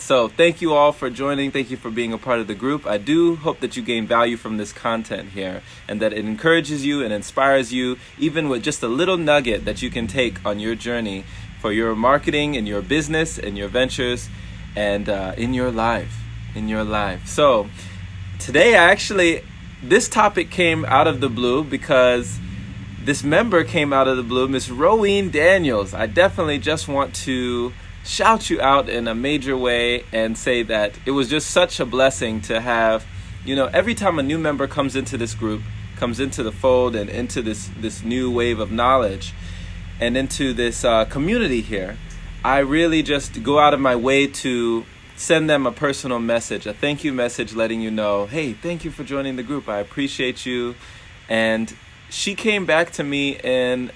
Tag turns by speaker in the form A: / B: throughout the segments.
A: So thank you all for joining. Thank you for being a part of the group. I do hope that you gain value from this content here and that it encourages you and inspires you, even with just a little nugget that you can take on your journey for your marketing and your business and your ventures and in your life. So today, this topic came out of the blue because this member came out of the blue, Miss Rowene Daniels. I definitely just want to shout you out in a major way and say that it was just such a blessing to have, every time a new member comes into this group, comes into the fold and into this new wave of knowledge and into this community here, I really just go out of my way to send them a personal message, a thank you message letting you know, hey, thank you for joining the group. I appreciate you. And she came back to me in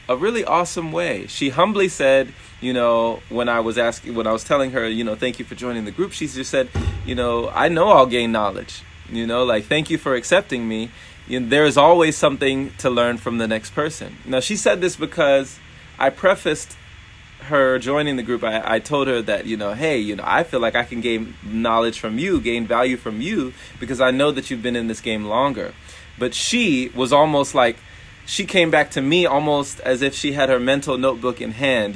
A: a really awesome way. She humbly said, when I was telling her, thank you for joining the group, she just said, I know I'll gain knowledge, thank you for accepting me. There is always something to learn from the next person. Now, she said this because I prefaced her joining the group. I told her that, hey, I feel like I can gain knowledge from you, gain value from you, because I know that you've been in this game longer. But she was almost like, she came back to me almost as if she had her mental notebook in hand,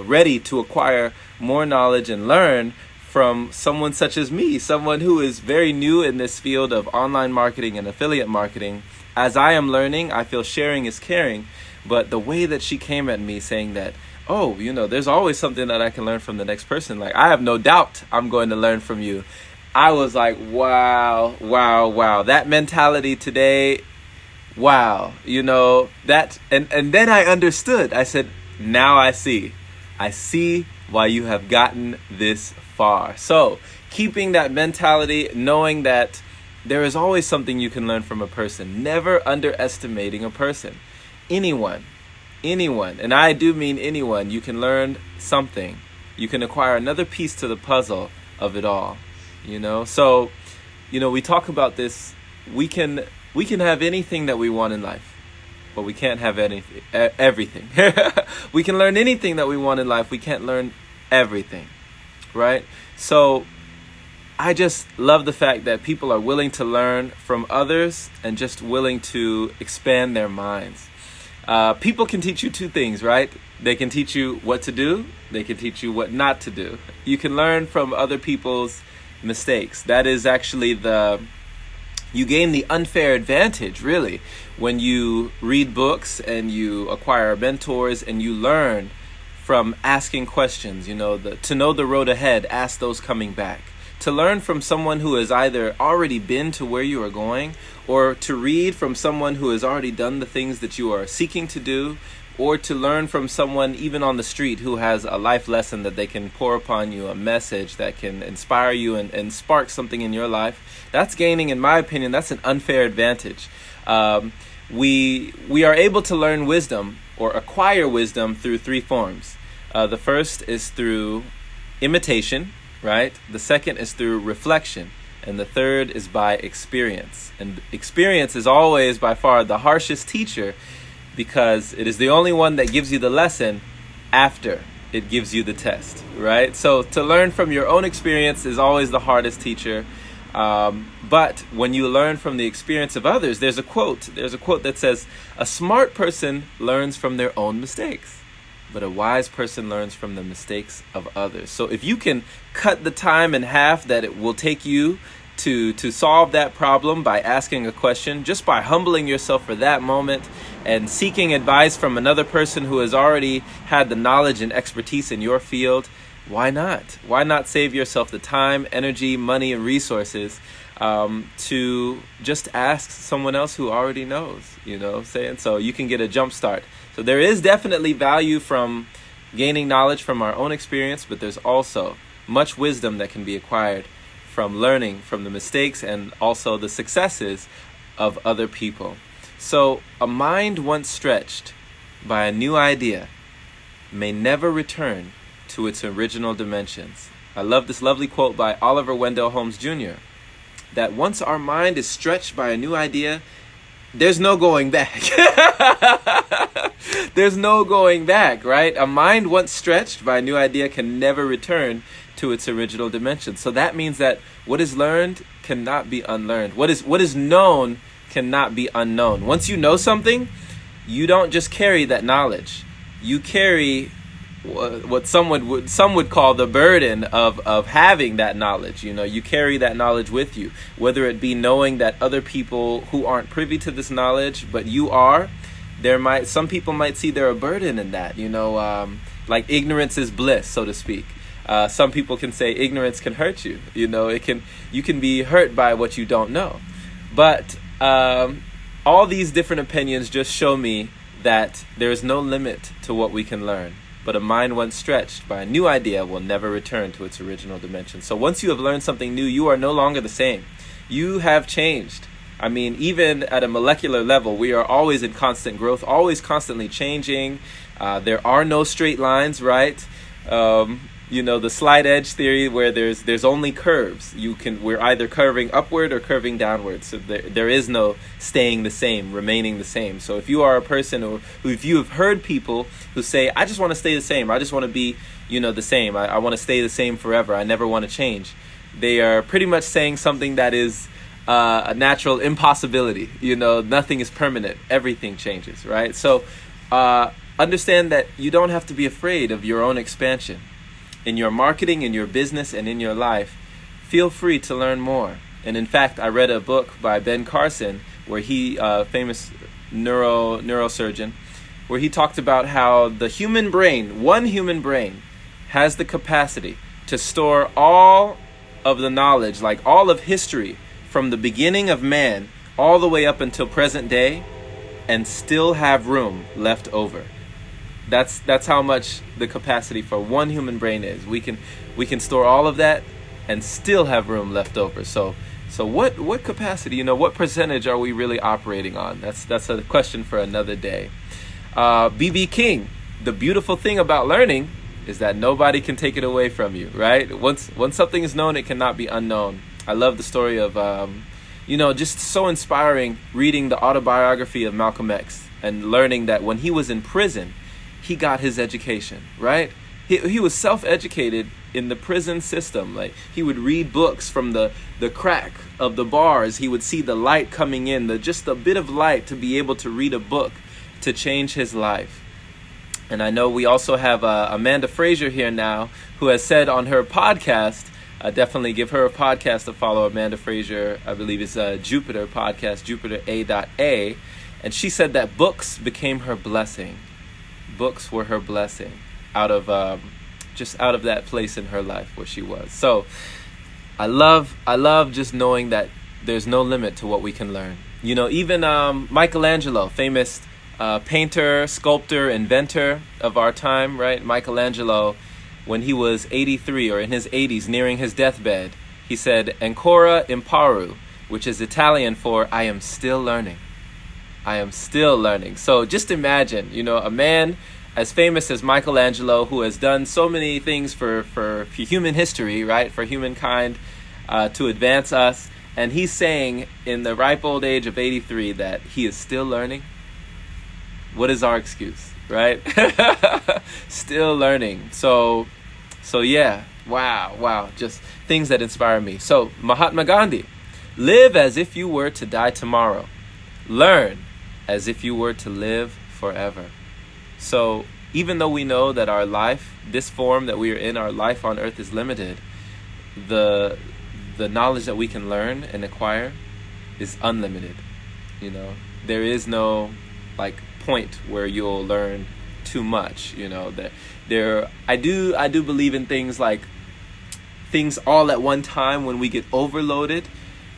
A: ready to acquire more knowledge and learn from someone such as me, someone who is very new in this field of online marketing and affiliate marketing. As I am learning, I feel sharing is caring. But the way that she came at me saying that, oh, there's always something that I can learn from the next person. Like, I have no doubt I'm going to learn from you. I was like, wow. That mentality today, wow, that, and then I understood. I said, now I see why you have gotten this far. So keeping that mentality, knowing that there is always something you can learn from a person, never underestimating a person, anyone, and I do mean anyone, you can learn something. You can acquire another piece to the puzzle of it all, So, we talk about this, we can have anything that we want in life, but we can't have everything. We can learn anything that we want in life. We can't learn everything, right? So I just love the fact that people are willing to learn from others and just willing to expand their minds. People can teach you two things, right? They can teach you what to do. They can teach you what not to do. You can learn from other people's mistakes. That is actually you gain the unfair advantage, really, when you read books and you acquire mentors and you learn from asking questions, to know the road ahead, ask those coming back. To learn from someone who has either already been to where you are going, or to read from someone who has already done the things that you are seeking to do, or to learn from someone even on the street who has a life lesson that they can pour upon you, a message that can inspire you and spark something in your life. That's gaining, in my opinion, that's an unfair advantage. We are able to learn wisdom or acquire wisdom through three forms. The first is through imitation, right? The second is through reflection. And the third is by experience. And experience is always by far the harshest teacher, because it is the only one that gives you the lesson after it gives you the test, right? So to learn from your own experience is always the hardest teacher. But when you learn from the experience of others, there's a quote that says, a smart person learns from their own mistakes, but a wise person learns from the mistakes of others. So if you can cut the time in half that it will take you to solve that problem by asking a question, just by humbling yourself for that moment and seeking advice from another person who has already had the knowledge and expertise in your field, why not? Why not save yourself the time, energy, money, and resources to just ask someone else who already knows, so you can get a jump start. So there is definitely value from gaining knowledge from our own experience, but there's also much wisdom that can be acquired from learning from the mistakes and also the successes of other people. So a mind once stretched by a new idea may never return to its original dimensions. I love this lovely quote by Oliver Wendell Holmes Jr., that once our mind is stretched by a new idea, there's no going back. There's no going back, right? A mind once stretched by a new idea can never return to to its original dimension. So that means that what is learned cannot be unlearned. What is known cannot be unknown. Once you know something, you don't just carry that knowledge. You carry what some would call the burden of having that knowledge. You carry that knowledge with you, whether it be knowing that other people who aren't privy to this knowledge, but you are. Some people might see there a burden in that. Like ignorance is bliss, so to speak. Some people can say ignorance can hurt you. You can be hurt by what you don't know. But all these different opinions just show me that there is no limit to what we can learn. But a mind once stretched by a new idea will never return to its original dimension. So once you have learned something new, you are no longer the same. You have changed. I mean, even at a molecular level, we are always in constant growth, always constantly changing. There are no straight lines, right? The slight edge theory, where there's only curves. We're either curving upward or curving downward. So there is no staying the same, remaining the same. So if you are a person, or if you have heard people who say, I just want to stay the same, I just want to be, the same, I want to stay the same forever, I never want to change, they are pretty much saying something that is a natural impossibility. Nothing is permanent. Everything changes, right? So understand that you don't have to be afraid of your own expansion. In your marketing, in your business, and in your life, feel free to learn more. And in fact, I read a book by Ben Carson, where he, famous neurosurgeon, where he talked about how the human brain, one human brain, has the capacity to store all of the knowledge, like all of history, from the beginning of man all the way up until present day, and still have room left over. That's how much the capacity for one human brain is. We can store all of that and still have room left over. So what capacity, what percentage are we really operating on? That's a question for another day. B.B. King, the beautiful thing about learning is that nobody can take it away from you, right? Once something is known, it cannot be unknown. I love the story of just so inspiring, reading the autobiography of Malcolm X and learning that when he was in prison, he got his education, right? He was self-educated in the prison system. Like, he would read books from the crack of the bars. He would see the light coming in, just a bit of light to be able to read a book to change his life. And I know we also have Amanda Frazier here now, who has said on her podcast, definitely give her a podcast to follow. Amanda Frazier, I believe, is Jupiter podcast, Jupiter A.A. And she said that books became her blessing. Books were her blessing out of that place in her life where she was. So I love just knowing that there's no limit to what we can learn. Even Michelangelo, famous painter, sculptor, inventor of our time, right? Michelangelo, when he was 83 or in his 80s, nearing his deathbed, he said, "Ancora imparu," which is Italian for "I am still learning." I am still learning. So just imagine, a man as famous as Michelangelo, who has done so many things for human history, right? For humankind, to advance us. And he's saying in the ripe old age of 83 that he is still learning. What is our excuse, right? Still learning. So yeah, wow. Just things that inspire me. So Mahatma Gandhi, live as if you were to die tomorrow. Learn as if you were to live forever. So even though we know that our life, this form that we are in, our life on earth is limited, the knowledge that we can learn and acquire is unlimited. There is no point where you'll learn too much. I do believe in things like things all at one time. When we get overloaded,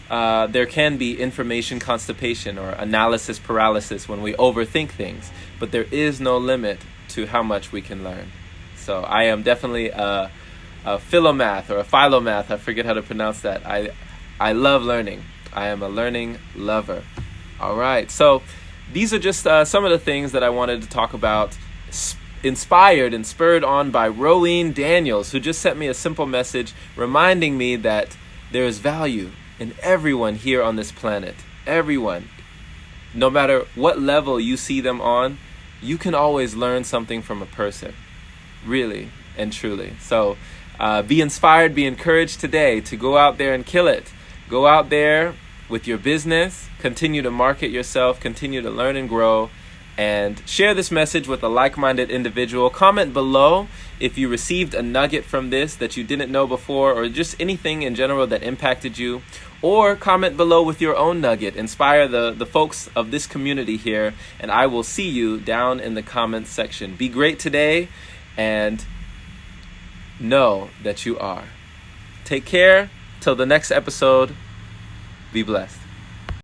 A: there can be information constipation or analysis paralysis when we overthink things, but there is no limit to how much we can learn. So I am definitely a philomath or a philomath. I forget how to pronounce that. I love learning. I am a learning lover. All right. So these are just some of the things that I wanted to talk about, inspired and spurred on by Rowene Daniels, who just sent me a simple message reminding me that there is value in everyone here on this planet. Everyone. No matter what level you see them on, you can always learn something from a person. Really and truly. So Be inspired, be encouraged today to go out there and kill it. Go out there with your business, continue to market yourself, continue to learn and grow, and share this message with a like-minded individual. Comment below if you received a nugget from this that you didn't know before, or just anything in general that impacted you. Or comment below with your own nugget. Inspire the folks of this community here, and I will see you down in the comments section. Be great today, and know that you are. Take care. Till the next episode, be blessed.